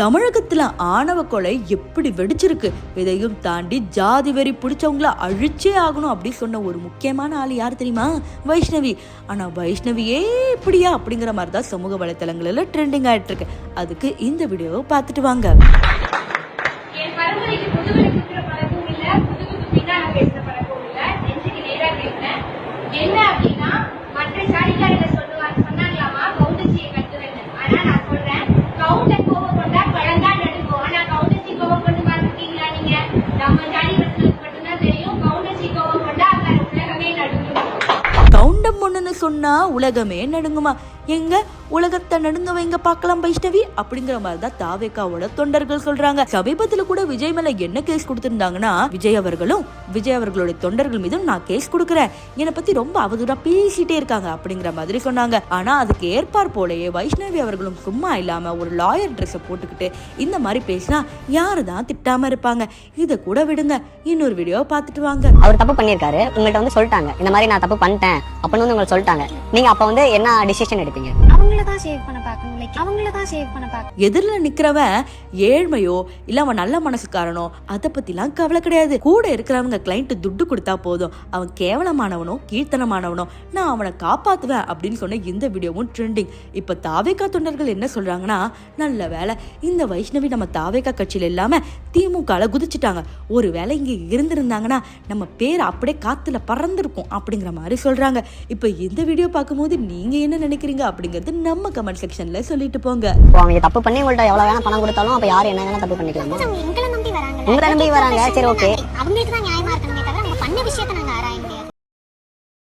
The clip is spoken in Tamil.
தமிழகத்துல ஆணவ கொலை எப்படி வெடிச்சிருக்கு, இதையும் தாண்டி ஜாதி வெறி பிடிச்சவங்கள அழிச்சே ஆகணும் அப்படி சொன்ன ஒரு முக்கியமான ஆள் யார் தெரியுமா? வைஷ்ணவி. ஆனா வைஷ்ணவியே இப்படியா அப்படிங்கிற மாதிரி தான் சமூக வலைத்தளங்களில் ட்ரெண்டிங் ஆயிட்டு இருக்கு. அதுக்கு இந்த வீடியோவை பார்த்துட்டு வாங்க. என்ன அப்படின்னா மற்ற சாதிக்காரங்க சொன்னாங்களாமா கவுண்டச்சியை கட்டுவேன்னு. ஆனா நான் சொல்றேன், கவுண்டர் கோவம் கொண்டா பழந்தான் நடுக்கும். ஆனா கவுண்டச்சி கோவம் கொண்டு பார்த்துருக்கீங்களா நீங்க? நம்ம ஜாதி பசங்களுக்கு மட்டும்தான் தெரியும், கவுண்டச்சி கோவம் கொண்டா அங்க உலகமே நடுங்கும். கவுண்டம் ஒண்ணுன்னு சொன்னா உலகமே நடுங்குமா? எங்க உலகத்தை நடுங்க வைங்க பார்க்கலாம் வைஷ்ணவி அப்படிங்கிற மாதிரிதான் தாவேகாவோட தொண்டர்கள் சொல்றாங்க. சமீபத்துல கூட விஜய் மேல என்ன கேஸ் கொடுத்திருந்தாங்கன்னா, விஜய் அவர்களுடைய தொண்டர்கள் மீதும் நான் கேஸ் கொடுக்கறேன், என்னை பத்தி ரொம்ப அவதூறா பேசிட்டே இருக்காங்க அப்படிங்கிற மாதிரி சொன்னாங்க. ஆனா அதுக்கு ஏற்பார் போலயே வைஷ்ணவி அவர்களும் சும்மா இல்லாம ஒரு லாயர் ட்ரெஸ் போட்டுக்கிட்டு இந்த மாதிரி பேசினா யாருதான் திட்டாம இருப்பாங்க? இத கூட விடுங்க, இன்னொரு வீடியோ பார்த்துட்டு வாங்க. அவர் தப்பு பண்ணிருக்காரு, உங்கள்ட்ட வந்து சொல்லிட்டாங்க இந்த மாதிரி நான் தப்பு பண்ணிட்டேன் அப்படின்னு வந்து உங்களுக்கு சொல்லிட்டாங்க. நீங்க அப்ப வந்து என்ன டிசிஷன் எடுப்பீங்க? எதிரில நிக்கிறவன் ஏழ்மையோ இல்ல அவன் நல்ல மனசுக்காரனோ அதை பத்திலாம் கவலை கிடையாது. கூட இருக்கிறவங்க கிளைண்ட் துட்டு கொடுத்தா போதும். அவன் கேவலமானவனோ கீர்த்தனமானவனோ நான் அவனை காப்பாத்துவேன் அப்படின்னு சொன்ன இந்த வீடியோவும் ட்ரெண்டிங். இப்ப தாவேகா தொண்டர்கள் என்ன சொல்றாங்கன்னா, நல்ல வேலை இந்த வைஷ்ணவி நம்ம தாவேகா கட்சியில இல்லாம திமுகல குதிச்சுட்டாங்க, ஒரு வேலை இங்க இருந்திருந்தாங்கன்னா நம்ம பேர் அப்படியே காத்துல பறந்துருக்கும் அப்படிங்கிற மாதிரி சொல்றாங்க. இப்ப இந்த வீடியோ பார்க்கும்போது நீங்க என்ன நினைக்கிறீங்க அப்படிங்கறது நம்ம கமெண்ட் செக்ஷன்ல சொல்லிட்டு போங்க. அவங்க தப்பு பண்ணி உங்கள்ட்ட எவ்வளவு வேணா பணம் கொடுத்தாலும் அப்ப யாரு என்ன வேணா தப்பு பண்ணிக்கலாமா? உங்களை நம்பி வராங்க. சரி, ஓகே, அவங்களுக்கு தான் நியாயமா இருக்கணுமே தவிர அவங்க பண்ண விஷயத்தை நாங்க